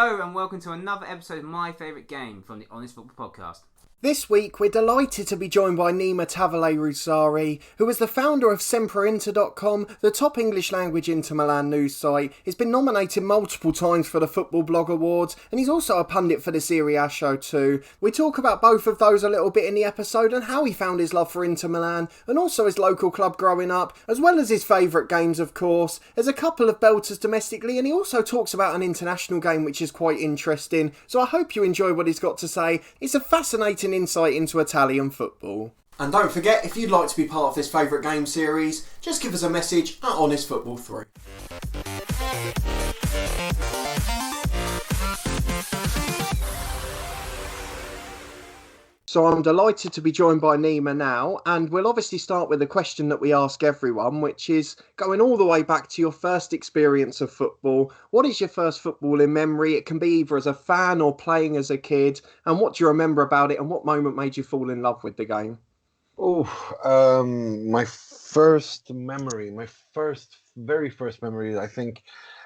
Hello and welcome to another episode of My Favourite Game from the Honest Football Podcast. This week, we're delighted to be joined by Nima Tavallaey Roodsari, who is the founder of SempreInter.com, the top English language Inter Milan news site. He's been nominated multiple times for the Football Blog Awards, and he's also a pundit for the Serie show too. We talk about both of those a little bit in the episode and how he found his love for Inter Milan, and also his local club growing up, as well as his favourite games, of course. There's a couple of belters domestically, and he also talks about an international game which is quite interesting. So I hope you enjoy what he's got to say. It's a fascinating insight into Italian football. And don't forget, if you'd like to be part of this favourite game series, just give us a message at Honest Football 3. So I'm delighted to be joined by Nima now, and we'll obviously start with a question that we ask everyone, which is going all the way back to your first experience of football. What is your first footballing memory? It can be either as a fan or playing as a kid, and what do you remember about it, and what moment made you fall in love with the game? My first memory, very first memory, I think,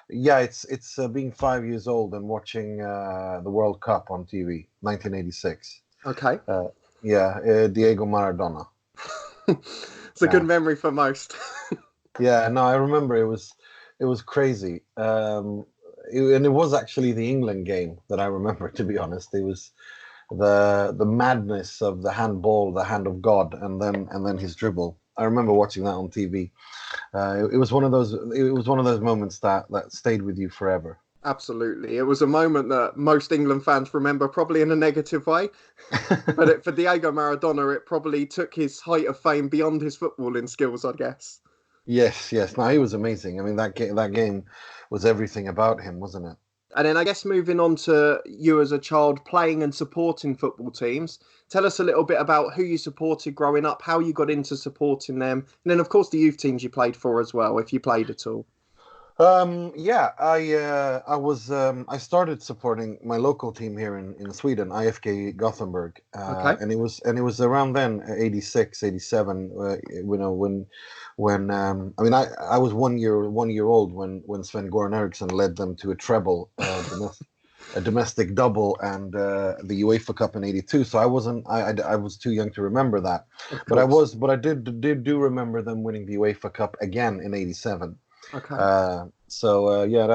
it's being 5 years old and watching the World Cup on TV, 1986. Okay. Diego Maradona. It's a good memory for most. I remember it was crazy. And it was actually the England game that I remember, to be honest. It was the madness of the handball, the hand of God, and then his dribble. I remember watching that on TV. It was one of those moments that stayed with you forever. Absolutely. It was a moment that most England fans remember, probably in a negative way. But for Diego Maradona, it probably took his height of fame beyond his footballing skills, I guess. Yes. No, he was amazing. I mean, that game was everything about him, wasn't it? And then I guess moving on to you as a child playing and supporting football teams, tell us a little bit about who you supported growing up, how you got into supporting them, and then, of course, the youth teams you played for as well, if you played at all. I started supporting my local team here in Sweden, IFK Gothenburg. Okay. And it was around then, 86, 87, I was one year old when Sven-Goran Eriksson led them to a treble, a domestic double, and the UEFA Cup in 82. So I was too young to remember that. But I did remember them winning the UEFA Cup again in 87. Okay. I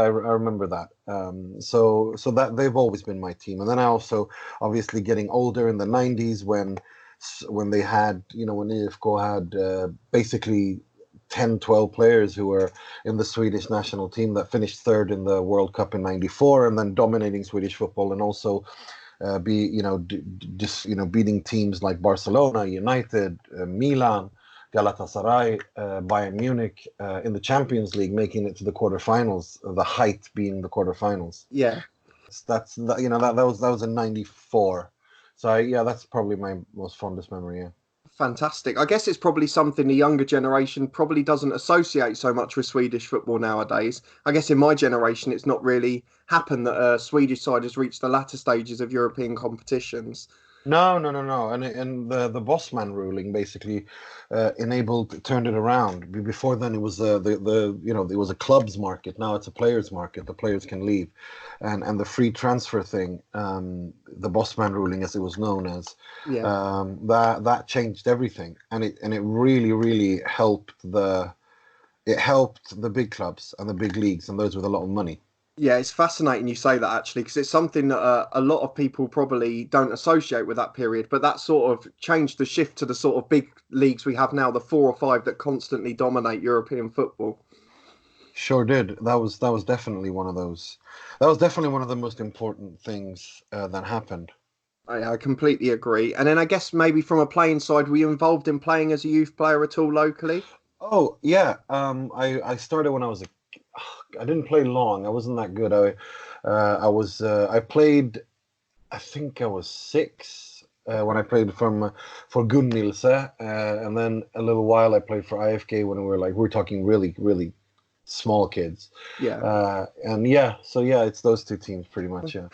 remember that. So that they've always been my team. And then I also, obviously, getting older in the 90s when they had, when IFK had basically 10, 12 players who were in the Swedish national team that finished third in the World Cup in 94 and then dominating Swedish football, and also beating teams like Barcelona, United, Milan, Galatasaray, Bayern Munich in the Champions League, making it to the quarterfinals. The height being the quarterfinals. Yeah, that was in '94. So that's probably my most fondest memory. Yeah. Fantastic. I guess it's probably something the younger generation probably doesn't associate so much with Swedish football nowadays. I guess in my generation, it's not really happened that a Swedish side has reached the latter stages of European competitions. No. And the Bossman ruling basically turned it around. Before then, it was it was a clubs market. Now it's a players market. The players can leave, and the free transfer thing, the Bossman ruling, as it was known as, that changed everything, and it really, really helped the big clubs and the big leagues and those with a lot of money. Yeah, it's fascinating you say that, actually, because it's something that a lot of people probably don't associate with that period, but that sort of changed the shift to the sort of big leagues we have now, the 4 or 5 that constantly dominate European football. Sure did. That was definitely one of those. That was definitely one of the most important things that happened. I completely agree. And then I guess maybe from a playing side, were you involved in playing as a youth player at all locally? Oh, yeah. I started when I didn't play long. I wasn't that good. I played, I think I was 6 when I played for Gunnilse, and then a little while I played for IFK when we're talking really, really small kids. Yeah. It's those two teams pretty much. Yeah.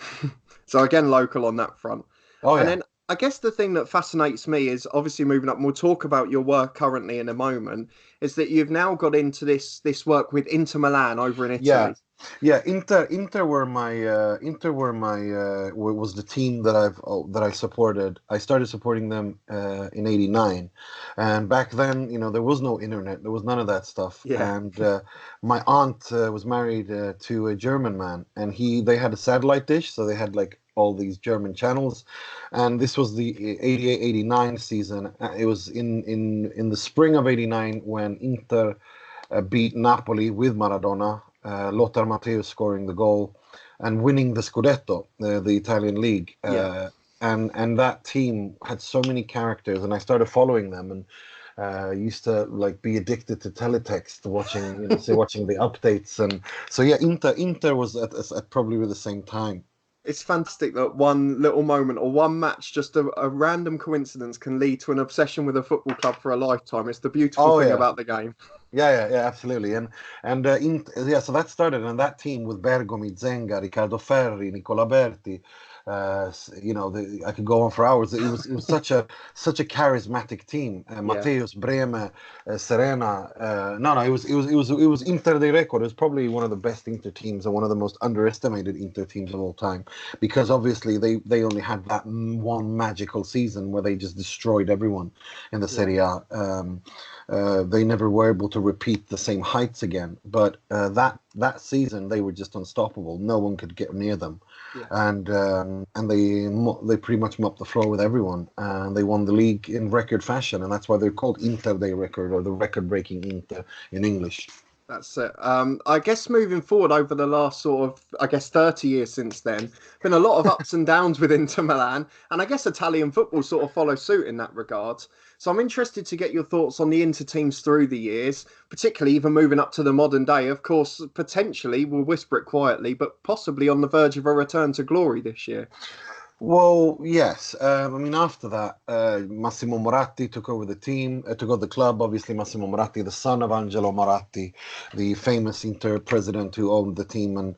So again, local on that front. Oh, yeah. And then I guess the thing that fascinates me is obviously moving up, and we'll talk about your work currently in a moment, is that you've now got into this work with Inter Milan over in Italy. Yeah, Yeah, Inter was the team that I supported. I started supporting them in '89, and back then, there was no internet, there was none of that stuff. Yeah. And my aunt was married to a German man, and they had a satellite dish, so they had like all these German channels, and this was the '88-'89 season. It was in the spring of '89 when Inter beat Napoli with Maradona, Lothar Matthäus scoring the goal and winning the Scudetto, the Italian league. Yeah. And that team had so many characters, and I started following them, and used to like be addicted to teletext, watching watching the updates. And so yeah, Inter was at probably the same time. It's fantastic that one little moment or one match, just a random coincidence, can lead to an obsession with a football club for a lifetime. It's the beautiful Oh thing yeah. about the game. Yeah, absolutely. And so that started, and that team with Bergomi, Zenga, Riccardo Ferri, Nicola Berti. I could go on for hours. It was such a charismatic team. Yeah. Matteus, Breme, Serena. No, it was Inter de record. It was probably one of the best Inter teams and one of the most underestimated Inter teams of all time, because obviously they only had that one magical season where they just destroyed everyone in the Yeah. Serie A. They never were able to repeat the same heights again, but that season they were just unstoppable. No one could get near them, Yeah. and they pretty much mopped the floor with everyone, and they won the league in record fashion, and that's why they're called Inter Day Record, or the record-breaking Inter in English. That's it. I guess moving forward over the last sort of, 30 years since then, been a lot of ups and downs with Inter Milan, and I guess Italian football sort of follows suit in that regard. So I'm interested to get your thoughts on the Inter teams through the years, particularly even moving up to the modern day. Of course, potentially, we'll whisper it quietly, but possibly on the verge of a return to glory this year. Well, yes. After that, Massimo Moratti took over the team, took over the club. Obviously, Massimo Moratti, the son of Angelo Moratti, the famous Inter president who owned the team, and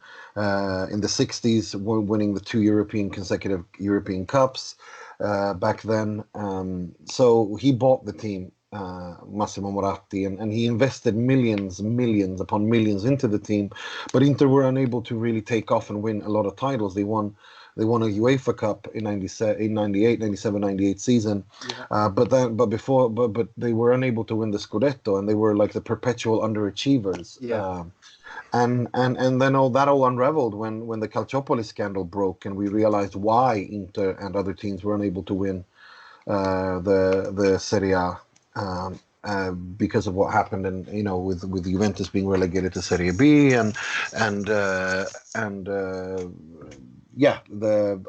in the '60s, winning the two consecutive European Cups back then. So he bought the team, Massimo Moratti, and he invested millions upon millions into the team. But Inter were unable to really take off and win a lot of titles. They won a UEFA Cup in 97, 98 season. Yeah. But they were unable to win the Scudetto, and they were like the perpetual underachievers. Yeah. And then all unraveled when the Calciopoli scandal broke, and we realized why Inter and other teams were unable to win the Serie A. Because of what happened, and with Juventus being relegated to Serie B, and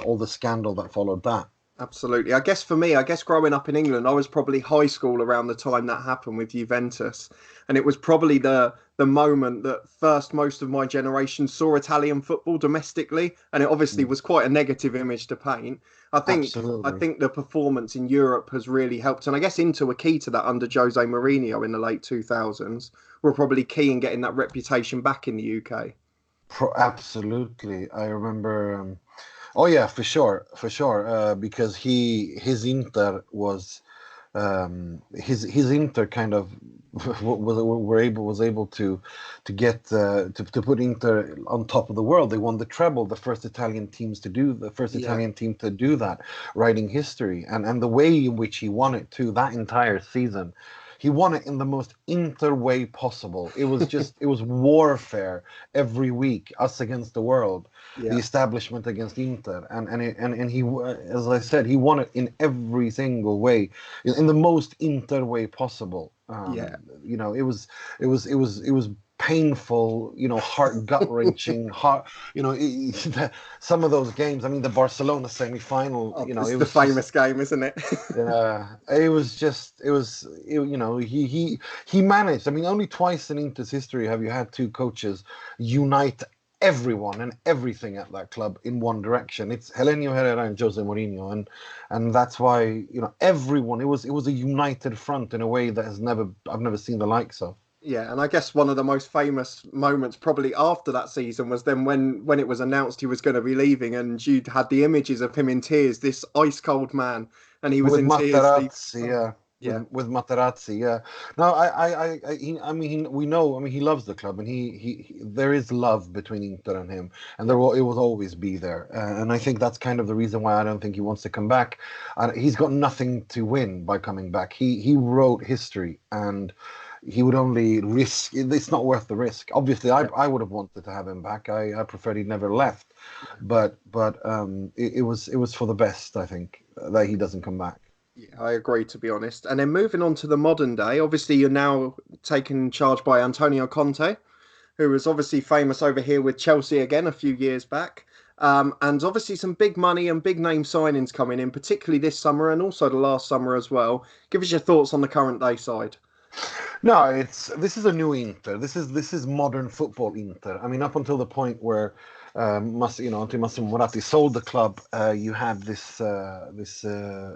all the scandal that followed that. Absolutely. I guess for me, growing up in England, I was probably high school around the time that happened with Juventus. And it was probably the moment that first most of my generation saw Italian football domestically. And it obviously was quite a negative image to paint. I Absolutely. think the performance in Europe has really helped. And I guess Inter were key to that under Jose Mourinho in the late 2000s. Were probably key in getting that reputation back in the UK. Absolutely, I remember. Oh yeah, for sure. Because his Inter was his Inter kind of was able to get to put Inter on top of the world. They won the treble, the first Italian Yeah. Italian team to do that, writing history, and the way in which he won it too, that entire season. He won it in the most Inter way possible. It was it was warfare every week, us against the world, the Yeah. establishment against Inter, and he, as I said, he won it in every single way, in the most Inter way possible. Yeah. It was painful, heart gut wrenching, heart. Some of those games. I mean, the Barcelona semi-final. Oh, it's It the was just. famous game, isn't it? Yeah, he managed. I mean, only twice in Inter's history have you had two coaches unite everyone and everything at that club in one direction. It's Helenio Herrera and Jose Mourinho, and that's why everyone. It was a united front in a way that I've never seen the likes of. Yeah, and I guess one of the most famous moments probably after that season was then when it was announced he was going to be leaving, and you'd had the images of him in tears, this ice cold man, and he was With in tears. Materazzi, yeah. with Materazzi. Yeah. No, we know. I mean, he loves the club, and there is love between Inter and him, and it will always be there. And I think that's kind of the reason why I don't think he wants to come back. He's got nothing to win by coming back. He wrote history, and he would only risk. It's not worth the risk. Obviously, I would have wanted to have him back. I preferred he never left, but it was for the best. I think that he doesn't come back. Yeah, I agree, to be honest. And then moving on to the modern day, obviously you're now taken charge by Antonio Conte, who was obviously famous over here with Chelsea again a few years back. And obviously some big money and big name signings coming in, particularly this summer and also the last summer as well. Give us your thoughts on the current day side. No, this is a new Inter. This is modern football Inter. I mean, up until the point where until Massimo Moratti sold the club, you had this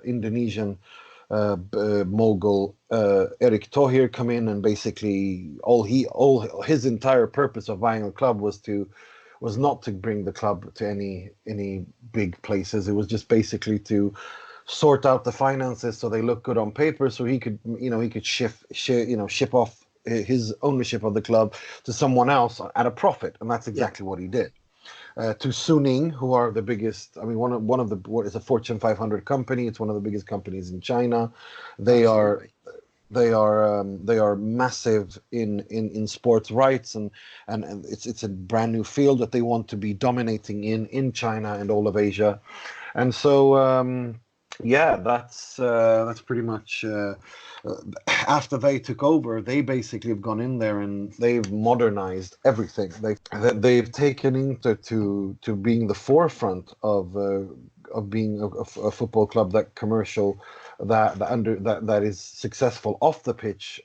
Indonesian mogul Eric Thohir come in, and basically all his entire purpose of buying a club was not to bring the club to any big places. It was just basically to sort out the finances so they look good on paper, so he could ship off his ownership of the club to someone else at a profit, and that's exactly what he did. To Suning, who are the biggest. I mean, one of the what is a Fortune 500 company. It's one of the biggest companies in China. They are massive in sports rights, and it's a brand new field that they want to be dominating in China and all of Asia, and so. That's pretty much after they took over. They basically have gone in there and they've modernized everything. They've taken Inter to being the forefront of being a football club that is successful off the pitch,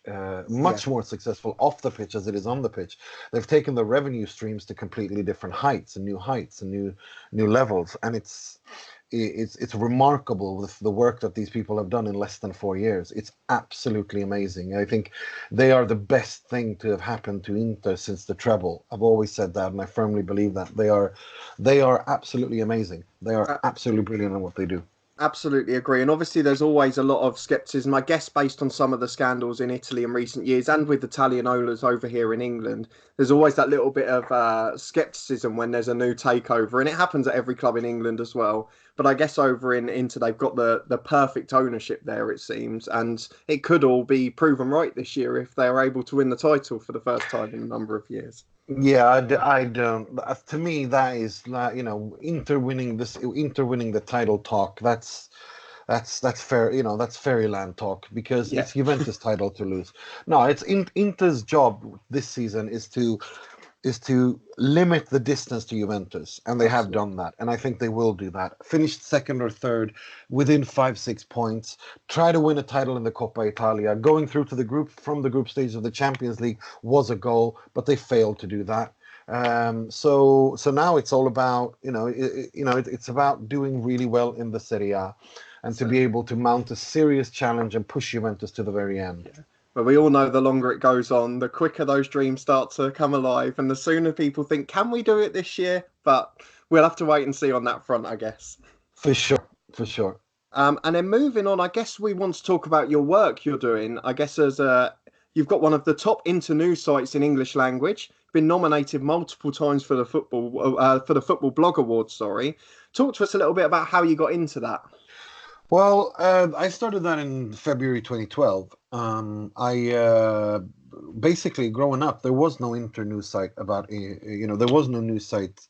much more successful off the pitch as it is on the pitch. They've taken the revenue streams to completely different heights and new levels, and it's remarkable with the work that these people have done in less than 4 years. It's absolutely amazing. I think they are the best thing to have happened to Inter since the treble. I've always said that, and I firmly believe that they are absolutely amazing. They are absolutely brilliant in what they do. Absolutely agree. And obviously there's always a lot of scepticism, I guess, based on some of the scandals in Italy in recent years and with Italian owners over here in England. There's always that little bit of scepticism when there's a new takeover, and it happens at every club in England as well. But I guess over in Inter, they've got the perfect ownership there, it seems, and it could all be proven right this year if they are able to win the title for the first time in a number of years. Yeah, I don't. To me, that is Inter winning the title talk. That's fair. That's fairyland talk, because it's Juventus' title to lose. No, it's Inter's job this season is to limit the distance to Juventus, and they have done that, and I think they will do that. Finished second or third within 5-6 points. Try to win a title in the Coppa Italia. Going through to the group stage of the Champions League was a goal, but they failed to do that. So now it's all about it's about doing really well in the Serie A, and to be able to mount a serious challenge and push Juventus to the very end. Yeah. But we all know the longer it goes on, the quicker those dreams start to come alive, and the sooner people think, can we do it this year? But we'll have to wait and see on that front, I guess. For sure. And then moving on, I guess we want to talk about your work you're doing. I guess you've got one of the top Inter news sites in English language, been nominated multiple times for the Football Blog Awards. Sorry, talk to us a little bit about how you got into that. Well, I started that in February 2012. I basically, growing up, there was no Inter news site about, there was no news site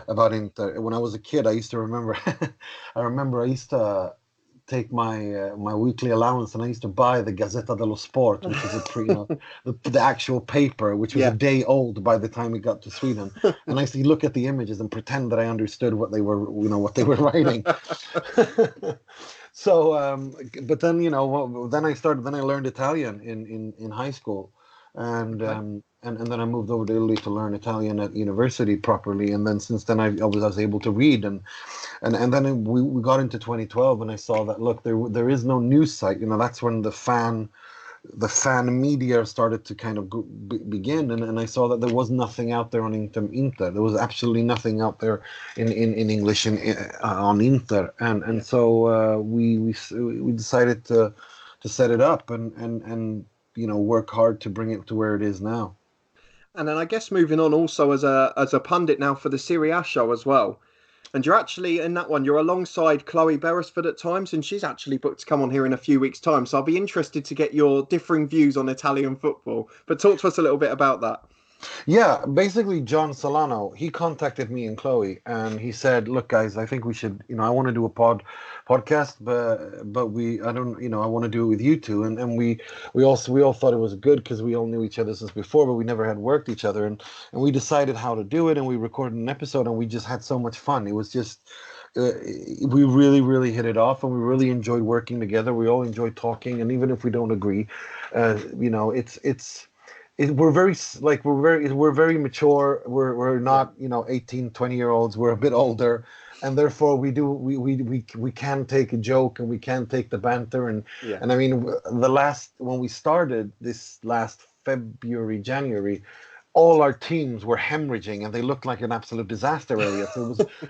about Inter. When I was a kid, I used to remember, I used to take my weekly allowance, and I used to buy the Gazzetta dello Sport, which is the actual paper, which was a day old by the time it got to Sweden. And I used to look at the images and pretend that I understood what they were writing. So, but then then I learned Italian in high school, and then I moved over to Italy to learn Italian at university properly. And then since then I was able to read, and then we got into 2012, and I saw that, look, there is no news site. That's when the fan media started to kind of begin, and I saw that there was nothing out there on Inter. There was absolutely nothing out there in English on Inter, and so we decided to set it up and work hard to bring it to where it is now. And then I guess moving on also as a pundit now for the Serie A show as well. And you're actually in that one, you're alongside Chloe Beresford at times, and she's actually booked to come on here in a few weeks' time. So I'll be interested to get your differing views on Italian football. But talk to us a little bit about that. Yeah, basically John Solano, he contacted me and Chloe and he said, "Look guys, I think we should, I want to do a podcast, but I don't, I want to do it with you two." And we all thought it was good because we all knew each other since before, but we never had worked each other, and we decided how to do it, and we recorded an episode, and we just had so much fun. It was just we really, really hit it off, and we really enjoyed working together. We all enjoyed talking, and even if we don't agree, we're very mature. We're not 18, 20-year-olds. We're a bit older, and therefore we can take a joke and we can take the banter, and I mean when we started this last January, all our teams were hemorrhaging and they looked like an absolute disaster area.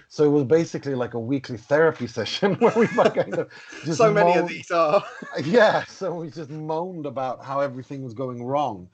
So it was basically like a weekly therapy session where we kind of just so many of these are. Yeah, so we just moaned about how everything was going wrong.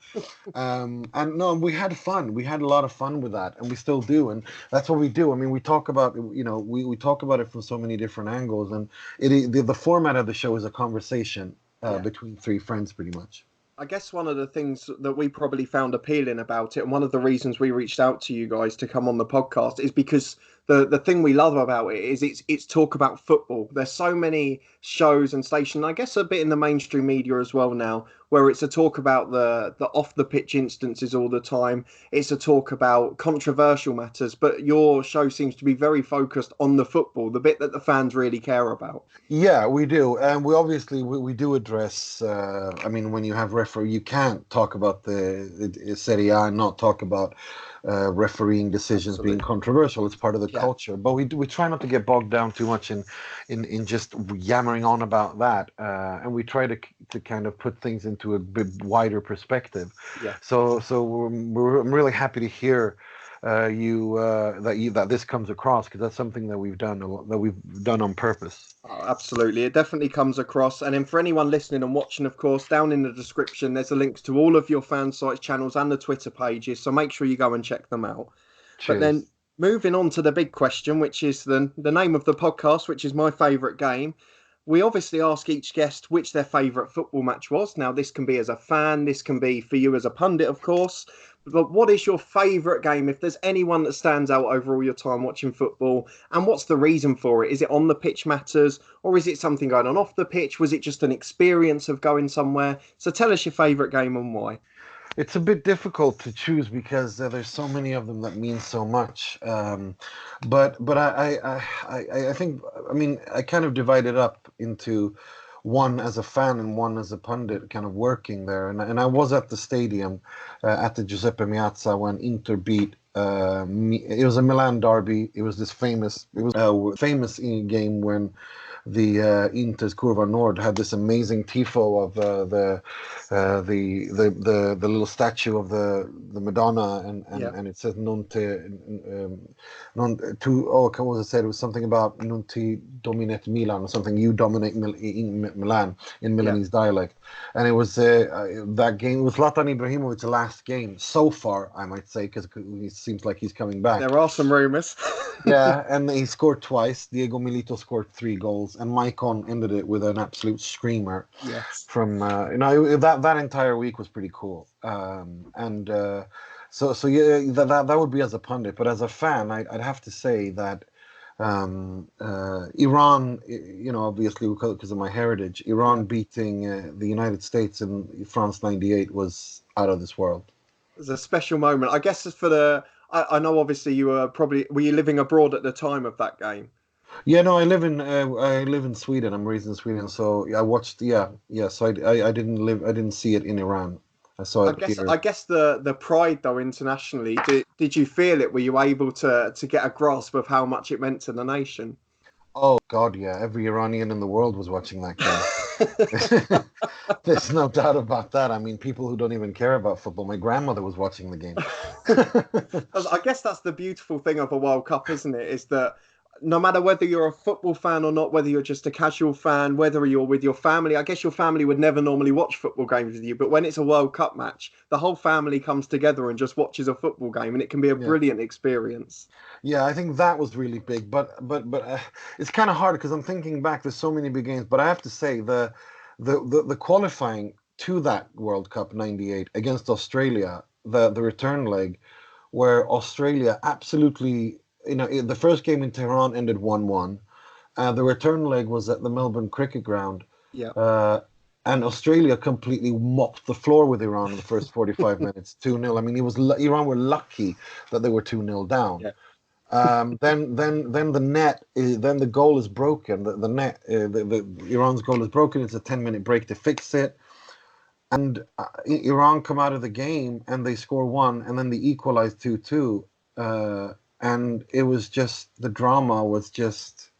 And we had fun. We had a lot of fun with that, and we still do. And that's what we do. I mean, we talk about, we talk about it from so many different angles, and the format of the show is a conversation between three friends, pretty much. I guess one of the things that we probably found appealing about it, and one of the reasons we reached out to you guys to come on the podcast, is because the thing we love about it is it's talk about football. There's so many shows and stations, I guess a bit in the mainstream media as well now, where it's a talk about the off the pitch instances all the time. It's a talk about controversial matters, but your show seems to be very focused on the football, the bit that the fans really care about. Yeah, we do, and we obviously we do address. I mean, when you have referee, you can't talk about the Serie A and not talk about refereeing decisions being controversial. It's part of the culture, but we try not to get bogged down too much in just yammering on about that, and we try to kind of put things into a bit wider perspective. Yeah. So I'm really happy to hear that this comes across, because that's something that we've done on purpose. Oh, absolutely, it definitely comes across. And then for anyone listening and watching, of course, down in the description there's the links to all of your fan sites channels and the Twitter pages, so make sure you go and check them out. Cheers. But then moving on to the big question, which is the name of the podcast, which is My Favourite Game. We obviously ask each guest which their favourite football match was. Now, this can be as a fan, this can be for you as a pundit, of course. But what is your favourite game, if there's anyone that stands out over all your time watching football? And what's the reason for it? Is it on the pitch matters? Or is it something going on off the pitch? Was it just an experience of going somewhere? So tell us your favourite game and why. It's a bit difficult to choose because there's so many of them that mean so much. But I think, I mean, I kind of divide it up into one as a fan and one as a pundit, kind of working there. And I was at the stadium at the Giuseppe Meazza when Inter beat. It was a Milan derby. It was famous game when the Inter's Curva Nord had this amazing tifo of the little statue of the Madonna, and it says what was it said? It was something about non ti dominate Milan or something. You dominate Milan in Milanese dialect, and it was that game with Zlatan Ibrahimovic's last game so far, I might say, because it seems like he's coming back. There are some rumours. Yeah, and he scored twice. Diego Milito scored 3 goals, and Maicon ended it with an absolute screamer. Yes. From that entire week was pretty cool. So yeah, that would be as a pundit, but as a fan, I'd have to say that Iran, obviously because of my heritage, Iran beating the United States in France '98 was out of this world. It was a special moment, I guess. I know obviously were you living abroad at the time of that game? Yeah, no, I live in Sweden. I'm raised in Sweden, so I watched. Yeah. So I didn't see it in Iran. I saw it here. I guess the pride though internationally. Did you feel it? Were you able to get a grasp of how much it meant to the nation? Oh God, yeah. Every Iranian in the world was watching that game. There's no doubt about that. I mean, people who don't even care about football. My grandmother was watching the game. I guess that's the beautiful thing of a World Cup, isn't it? Is that no matter whether you're a football fan or not, whether you're just a casual fan, whether you're with your family, I guess your family would never normally watch football games with you, but when it's a World Cup match, the whole family comes together and just watches a football game, and it can be a Yeah. brilliant experience. Yeah, I think that was really big, but it's kind of hard because I'm thinking back. There's so many big games, but I have to say the qualifying to that World Cup '98 against Australia, the return leg, where Australia absolutely, the first game in Tehran ended 1-1. The return leg was at the Melbourne Cricket Ground, Yeah. and Australia completely mopped the floor with Iran in the first 45 minutes, 2-0. I mean, Iran were lucky that they were 2-0 down. Yeah. Then the goal is broken. The net, the Iran's goal is broken. It's a 10-minute break to fix it, and Iran come out of the game and they score one, and then they equalize 2-2. And it was just, the drama was just,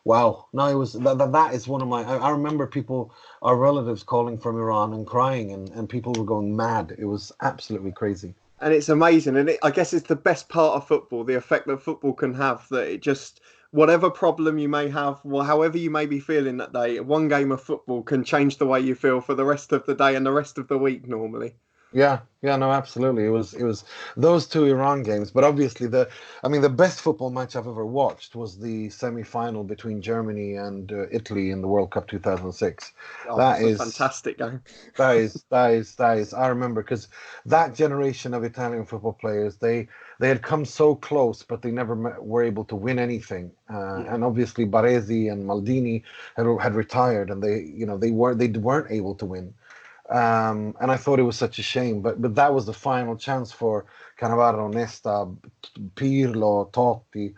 wow. No, it was that is one of my. I remember people, our relatives, calling from Iran and crying, and people were going mad. It was absolutely crazy. And it's amazing, and I guess it's the best part of football, the effect that football can have, that it just, whatever problem you may have, or however you may be feeling that day, one game of football can change the way you feel for the rest of the day and the rest of the week normally. Yeah, no, absolutely. It was those two Iran games, but obviously the best football match I've ever watched was the semi-final between Germany and Italy in the World Cup 2006. Oh, That it's a is fantastic game. that is. I remember because that generation of Italian football players, they had come so close, but they never were able to win anything. Yeah. And obviously Baresi and Maldini had retired, and they weren't able to win. And I thought it was such a shame, but that was the final chance for Cannavaro, Nesta, Pirlo, Totti,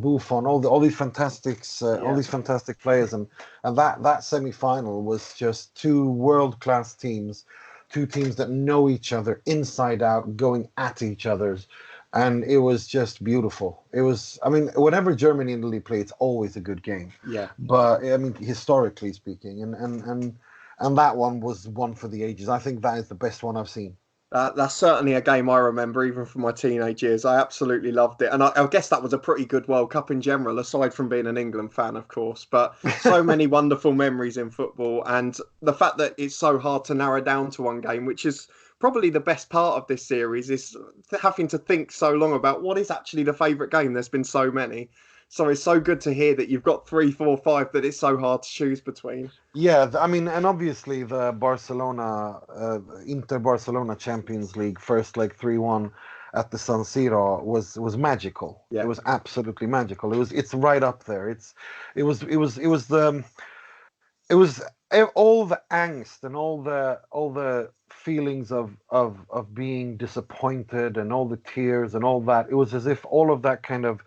Buffon, all these fantastic players, and that semi-final was just two world-class teams, two teams that know each other inside out, going at each other's, and it was just beautiful. It was, I mean, whenever Germany and Italy play, it's always a good game. Yeah. But I mean, historically speaking, and that one was one for the ages. I think that is the best one I've seen. That's certainly a game I remember, even from my teenage years. I absolutely loved it. And I guess that was a pretty good World Cup in general, aside from being an England fan, of course. But so many wonderful memories in football. And the fact that it's so hard to narrow down to one game, which is probably the best part of this series, is having to think so long about what is actually the favourite game. There's been so many. So it's so good to hear that you've got 3, 4, 5 that it's so hard to choose between. Yeah, I mean, and obviously the Inter Barcelona Champions League first leg 3-1 at the San Siro was magical. Yeah. It was absolutely magical. It's right up there. It was all the angst and all the feelings of being disappointed and all the tears and all that. It was as if all of that kind of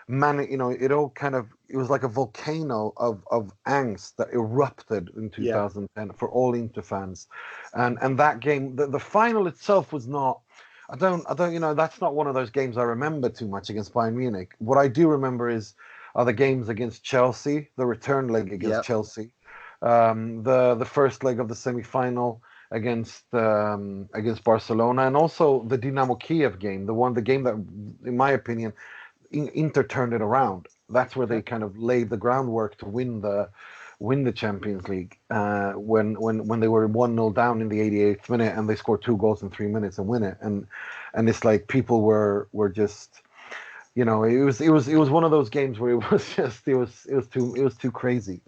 it was like a volcano of angst that erupted in 2010 for all Inter fans, and that game, the final itself was not. I don't, that's not one of those games I remember too much against Bayern Munich. What I do remember are the games against Chelsea, the return leg against Chelsea, the first leg of the semi-final against Barcelona, and also the Dynamo Kiev game, the game that, in my opinion, Inter turned it around. That's where they kind of laid the groundwork to win the Champions League, when they were 1-0 down in the 88th minute and they scored 2 goals in 3 minutes and win it. And it's like people were just, it was one of those games where it was too crazy.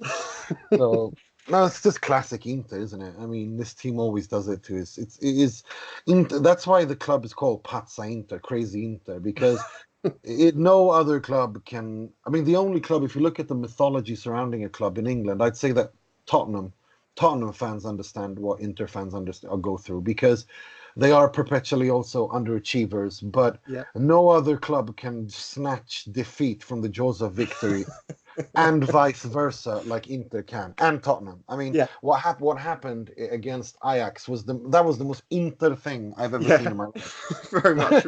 So no, it's just classic Inter, isn't it? I mean, this team always does it to us. It is Inter. That's why the club is called Pazza Inter, Crazy Inter, because no other club can. I mean, the only club, if you look at the mythology surrounding a club in England, I'd say that Tottenham fans understand what Inter fans understand or go through, because they are perpetually also underachievers. But no other club can snatch defeat from the jaws of victory, and vice versa, like Inter can, and Tottenham. I mean, what happened against Ajax was the most Inter thing I've ever seen in my life. Very much.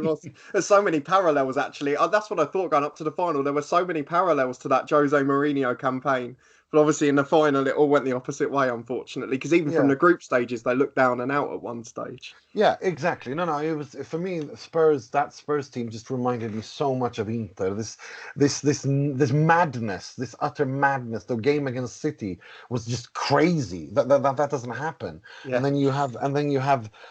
There's so many parallels, actually. That's what I thought going up to the final. There were so many parallels to that Jose Mourinho campaign But obviously in the final, it all went the opposite way, unfortunately, because even from Yeah. the group stages, they looked down and out at one stage. Yeah, exactly. No, it was for me. Spurs, that Spurs team just reminded me so much of Inter. This madness, this utter madness. The game against City was just crazy. That doesn't happen. Yeah. And then you have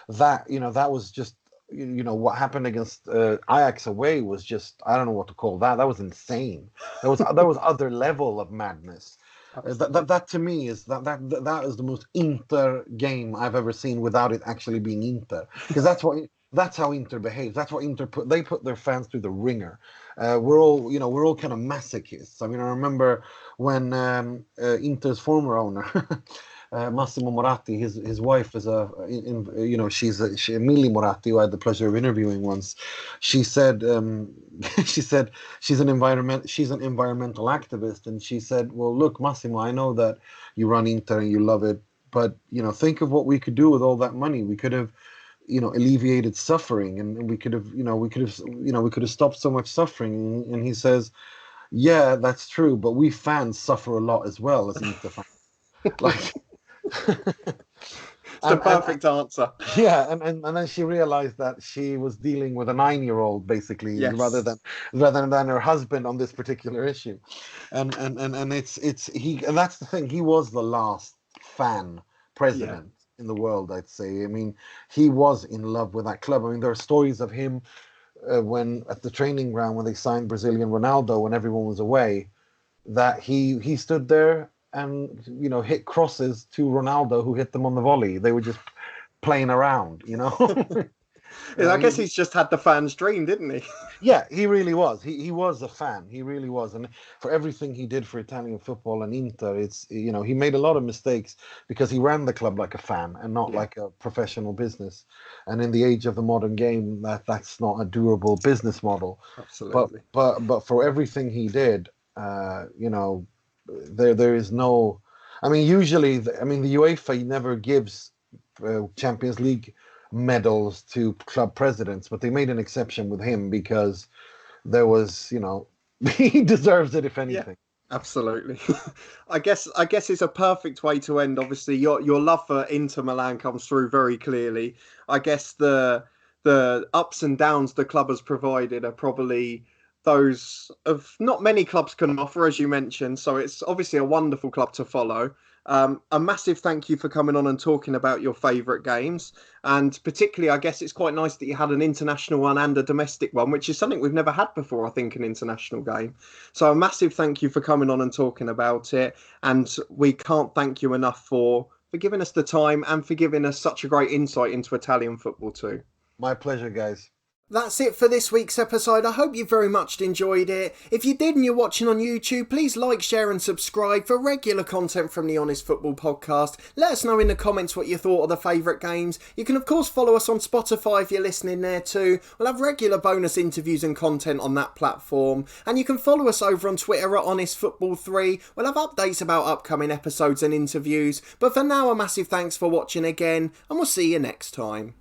that. That was just what happened against Ajax away was just, I don't know what to call that. That was insane. That was other level of madness. That to me is that is the most Inter game I've ever seen without it actually being Inter, because that's how Inter behaves. That's what they put their fans through the ringer. We're all kind of masochists. I mean, I remember when Inter's former owner Massimo Moratti, his wife is she's Emily Moratti, who I had the pleasure of interviewing once. She said she said she's an environmental activist, and she said, well, look, Massimo, I know that you run Inter and you love it, but think of what we could do with all that money. We could have alleviated suffering, and we could have stopped so much suffering. And he says, yeah, that's true, but we fans suffer a lot as well as Inter fans. Like, It's the perfect answer. Yeah, and then she realized that she was dealing with a 9-year-old, basically, Yes. rather than her husband on this particular issue. And that's the thing. He was the last fan president in the world, I'd say. I mean, he was in love with that club. I mean, there are stories of him when at the training ground when they signed Brazilian Ronaldo when everyone was away, that he stood there and hit crosses to Ronaldo, who hit them on the volley. They were just playing around, I guess he's just had the fans' dream, didn't he? Yeah, he really was. He was a fan. He really was. And for everything he did for Italian football and Inter, it's he made a lot of mistakes because he ran the club like a fan and not like a professional business. And in the age of the modern game, that's not a durable business model. Absolutely. But for everything he did, there is no. I mean, usually, the UEFA never gives Champions League medals to club presidents, but they made an exception with him because there was, he deserves it, if anything. Yeah, absolutely. I guess it's a perfect way to end. Obviously, your love for Inter Milan comes through very clearly. I guess the ups and downs the club has provided are probably those of not many clubs can offer, as you mentioned. So it's obviously a wonderful club to follow. A massive thank you for coming on and talking about your favourite games. And particularly, I guess it's quite nice that you had an international one and a domestic one, which is something we've never had before, I think, an international game. So a massive thank you for coming on and talking about it. And we can't thank you enough for giving us the time and for giving us such a great insight into Italian football too. My pleasure, guys. That's it for this week's episode. I hope you very much enjoyed it. If you did and you're watching on YouTube, please like, share and subscribe for regular content from the Honest Football Podcast. Let us know in the comments what you thought of the favourite games. You can of course follow us on Spotify if you're listening there too. We'll have regular bonus interviews and content on that platform. And you can follow us over on Twitter at Honest Football 3. We'll have updates about upcoming episodes and interviews. But for now, a massive thanks for watching again, and we'll see you next time.